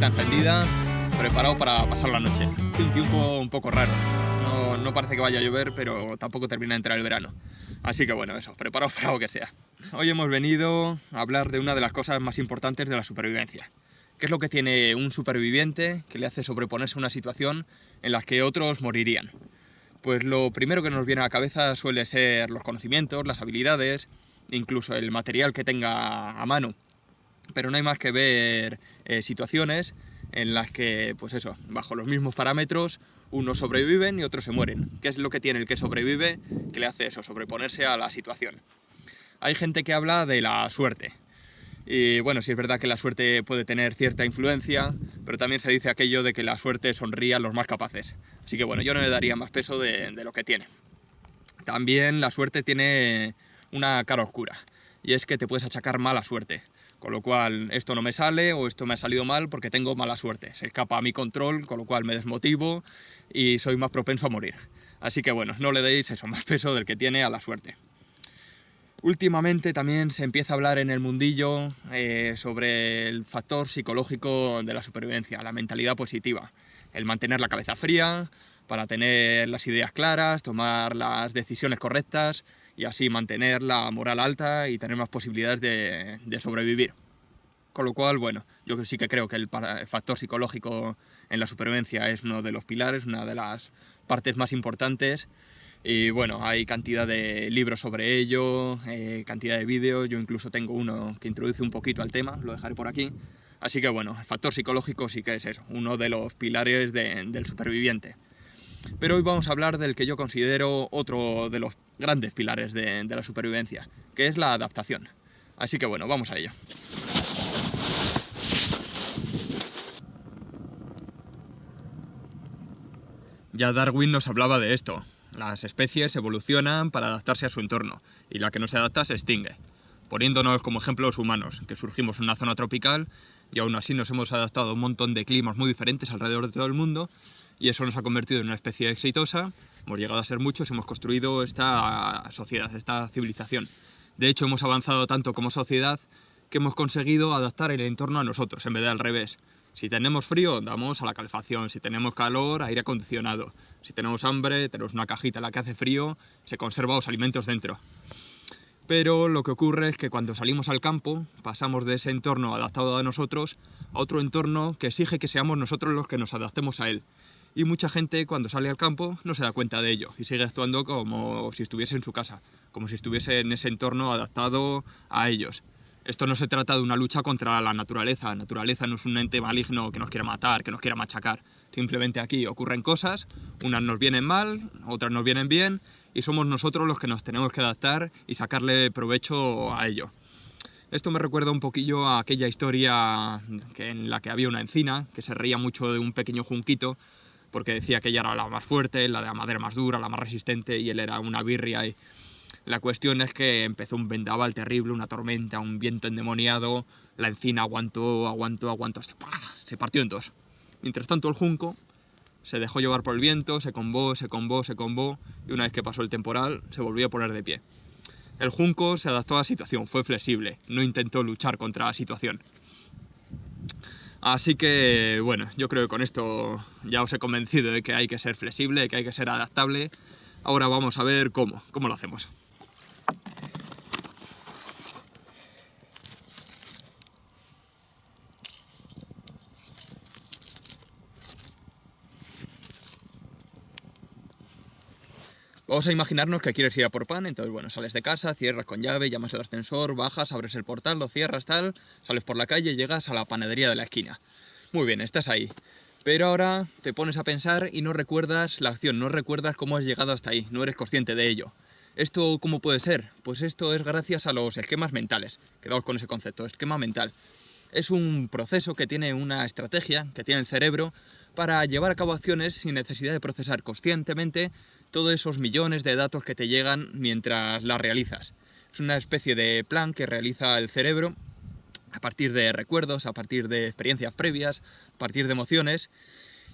fogata encendida, preparado para pasar la noche. Un tiempo un poco raro. No parece que vaya a llover, pero tampoco termina de entrar el verano. Así que bueno, eso, preparaos para lo que sea. Hoy hemos venido a hablar de una de las cosas más importantes de la supervivencia. ¿Qué es lo que tiene un superviviente que le hace sobreponerse a una situación en la que otros morirían? Pues lo primero que nos viene a la cabeza suele ser los conocimientos, las habilidades, incluso el material que tenga a mano. Pero no hay más que ver situaciones en las que, pues eso, bajo los mismos parámetros, unos sobreviven y otros se mueren. ¿Qué es lo que tiene el que sobrevive que le hace eso, sobreponerse a la situación? Hay gente que habla de la suerte. Y bueno, sí es verdad que la suerte puede tener cierta influencia, pero también se dice aquello de que la suerte sonríe a los más capaces. Así que bueno, yo no le daría más peso de lo que tiene. También la suerte tiene una cara oscura, y es que te puedes achacar mala suerte. Con lo cual, esto no me sale o esto me ha salido mal porque tengo mala suerte. Se escapa a mi control, con lo cual me desmotivo y soy más propenso a morir. Así que bueno, no le deis eso, más peso del que tiene a la suerte. Últimamente también se empieza a hablar en el mundillo sobre el factor psicológico de la supervivencia, la mentalidad positiva. El mantener la cabeza fría para tener las ideas claras, tomar las decisiones correctas y así mantener la moral alta y tener más posibilidades de sobrevivir. Con lo cual, bueno, yo sí que creo que el factor psicológico en la supervivencia es uno de los pilares, una de las partes más importantes. Y bueno, hay cantidad de libros sobre ello, cantidad de vídeos, yo incluso tengo uno que introduce un poquito al tema, lo dejaré por aquí. Así que bueno, el factor psicológico sí que es eso, uno de los pilares del superviviente. Pero hoy vamos a hablar del que yo considero otro de los grandes pilares de la supervivencia, que es la adaptación. Así que bueno, vamos a ello. Ya Darwin nos hablaba de esto. Las especies evolucionan para adaptarse a su entorno, y la que no se adapta se extingue. Poniéndonos como ejemplo los humanos, que surgimos en una zona tropical y aún así nos hemos adaptado a un montón de climas muy diferentes alrededor de todo el mundo, y eso nos ha convertido en una especie exitosa. Hemos llegado a ser muchos y hemos construido esta sociedad, esta civilización. De hecho, hemos avanzado tanto como sociedad que hemos conseguido adaptar el entorno a nosotros, en vez de al revés. Si tenemos frío, damos a la calefacción. Si tenemos calor, aire acondicionado. Si tenemos hambre, tenemos una cajita en la que hace frío, se conservan los alimentos dentro. Pero lo que ocurre es que cuando salimos al campo, pasamos de ese entorno adaptado a nosotros a otro entorno que exige que seamos nosotros los que nos adaptemos a él. Y mucha gente cuando sale al campo no se da cuenta de ello y sigue actuando como si estuviese en su casa, como si estuviese en ese entorno adaptado a ellos. Esto no se trata de una lucha contra la naturaleza. La naturaleza no es un ente maligno que nos quiera matar, que nos quiera machacar. Simplemente aquí ocurren cosas, unas nos vienen mal, otras nos vienen bien, y somos nosotros los que nos tenemos que adaptar y sacarle provecho a ello. Esto me recuerda un poquillo a aquella historia en la que había una encina que se reía mucho de un pequeño junquito porque decía que ella era la más fuerte, la de la madera más dura, la más resistente, y él era una birria. Y la cuestión es que empezó un vendaval terrible, una tormenta, un viento endemoniado, la encina aguantó, hasta se partió en dos. Mientras tanto el junco se dejó llevar por el viento, se combó, y una vez que pasó el temporal se volvió a poner de pie. El junco se adaptó a la situación, fue flexible, no intentó luchar contra la situación. Así que, bueno, yo creo que con esto ya os he convencido de que hay que ser flexible, de que hay que ser adaptable. Ahora vamos a ver cómo lo hacemos. Vamos a imaginarnos que quieres ir a por pan, entonces bueno, sales de casa, cierras con llave, llamas al ascensor, bajas, abres el portal, lo cierras tal, sales por la calle y llegas a la panadería de la esquina. Muy bien, estás ahí. Pero ahora te pones a pensar y no recuerdas la acción, no recuerdas cómo has llegado hasta ahí, no eres consciente de ello. ¿Esto cómo puede ser? Pues esto es gracias a los esquemas mentales. Quedaos con ese concepto, esquema mental. Es un proceso que tiene una estrategia, que tiene el cerebro, para llevar a cabo acciones sin necesidad de procesar conscientemente todos esos millones de datos que te llegan mientras las realizas. Es una especie de plan que realiza el cerebro a partir de recuerdos, a partir de experiencias previas, a partir de emociones,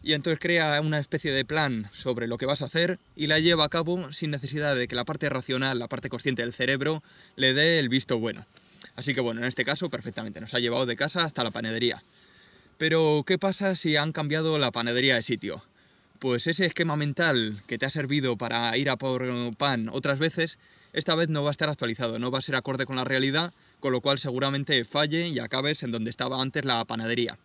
y entonces crea una especie de plan sobre lo que vas a hacer y la lleva a cabo sin necesidad de que la parte racional, la parte consciente del cerebro, le dé el visto bueno. Así que bueno, en este caso perfectamente, nos ha llevado de casa hasta la panadería. Pero, ¿qué pasa si han cambiado la panadería de sitio? Pues ese esquema mental que te ha servido para ir a por pan otras veces, esta vez no va a estar actualizado, no va a ser acorde con la realidad, con lo cual seguramente falle y acabes en donde estaba antes la panadería.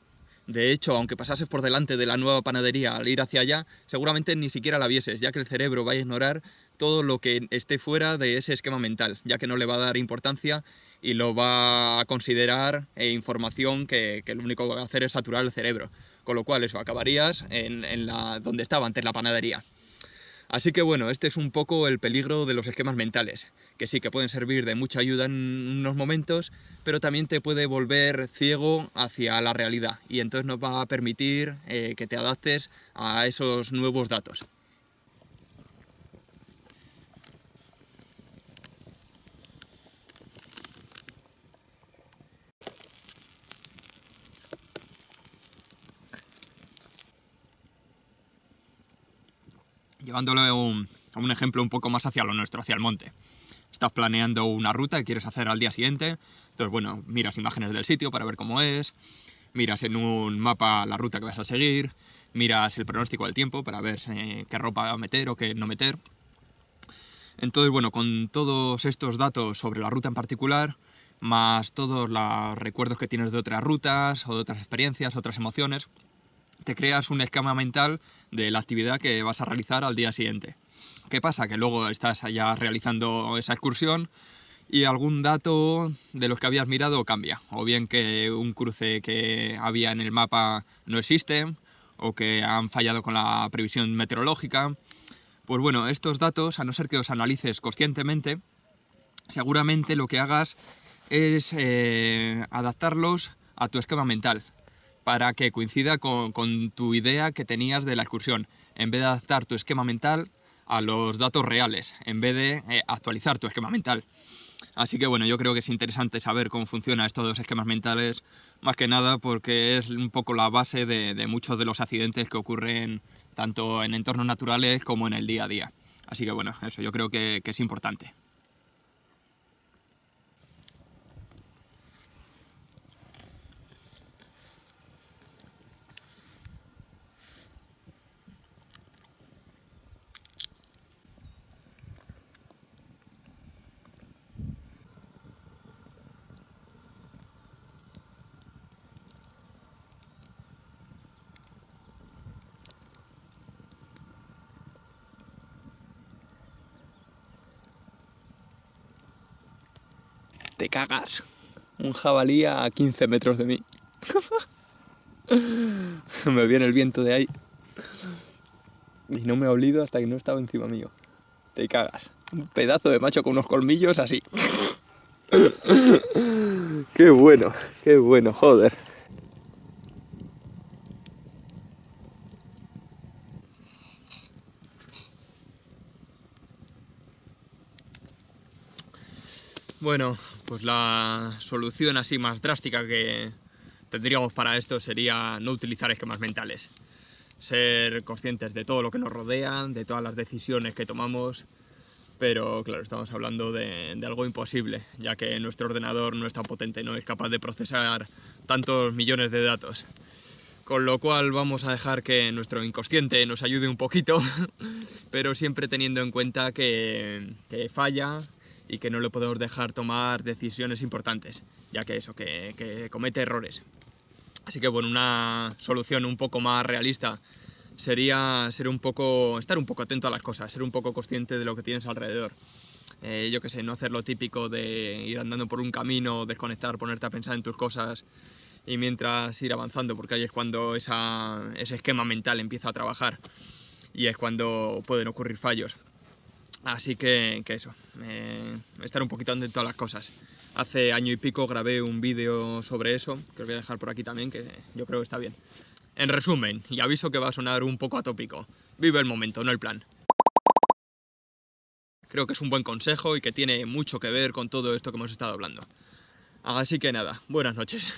De hecho, aunque pasases por delante de la nueva panadería al ir hacia allá, seguramente ni siquiera la vieses, ya que el cerebro va a ignorar todo lo que esté fuera de ese esquema mental, ya que no le va a dar importancia y lo va a considerar información que lo único que va a hacer es saturar el cerebro. Con lo cual eso, acabarías donde estaba antes la panadería. Así que bueno, este es un poco el peligro de los esquemas mentales, que sí que pueden servir de mucha ayuda en unos momentos, pero también te puede volver ciego hacia la realidad y entonces no va a permitir que te adaptes a esos nuevos datos. Llevándolo a un ejemplo un poco más hacia lo nuestro, hacia el monte. Estás planeando una ruta que quieres hacer al día siguiente, entonces bueno, miras imágenes del sitio para ver cómo es, miras en un mapa la ruta que vas a seguir, miras el pronóstico del tiempo para ver qué ropa meter o qué no meter. Entonces bueno, con todos estos datos sobre la ruta en particular, más todos los recuerdos que tienes de otras rutas o de otras experiencias, otras emociones, te creas un esquema mental de la actividad que vas a realizar al día siguiente. ¿Qué pasa? Que luego estás allá realizando esa excursión y algún dato de los que habías mirado cambia. O bien que un cruce que había en el mapa no existe, o que han fallado con la previsión meteorológica. Pues bueno, estos datos, a no ser que los analices conscientemente, seguramente lo que hagas es adaptarlos a tu esquema mental, para que coincida con tu idea que tenías de la excursión, en vez de adaptar tu esquema mental a los datos reales, en vez de actualizar tu esquema mental. Así que bueno, yo creo que es interesante saber cómo funcionan estos dos esquemas mentales, más que nada porque es un poco la base de muchos de los accidentes que ocurren tanto en entornos naturales como en el día a día. Así que bueno, eso yo creo que es importante. Te cagas. Un jabalí a 15 metros de mí. Me viene el viento de ahí. Y no me ha olido hasta que no estaba encima mío. Te cagas. Un pedazo de macho con unos colmillos así. Qué bueno, joder. Bueno, pues la solución así más drástica que tendríamos para esto sería no utilizar esquemas mentales. Ser conscientes de todo lo que nos rodea, de todas las decisiones que tomamos, pero claro, estamos hablando de algo imposible, ya que nuestro ordenador no es tan potente, no es capaz de procesar tantos millones de datos. Con lo cual vamos a dejar que nuestro inconsciente nos ayude un poquito, pero siempre teniendo en cuenta que falla y que no le podemos dejar tomar decisiones importantes, ya que eso, que comete errores. Así que bueno, una solución un poco más realista sería estar un poco atento a las cosas, ser un poco consciente de lo que tienes alrededor. Yo qué sé, no hacer lo típico de ir andando por un camino, desconectar, ponerte a pensar en tus cosas y mientras ir avanzando, porque ahí es cuando ese esquema mental empieza a trabajar y es cuando pueden ocurrir fallos. Así que eso, estar un poquito atento a las cosas. Hace año y pico grabé un vídeo sobre eso, que os voy a dejar por aquí también, que yo creo que está bien. En resumen, y aviso que va a sonar un poco atópico, vive el momento, no el plan. Creo que es un buen consejo y que tiene mucho que ver con todo esto que hemos estado hablando. Así que nada, buenas noches.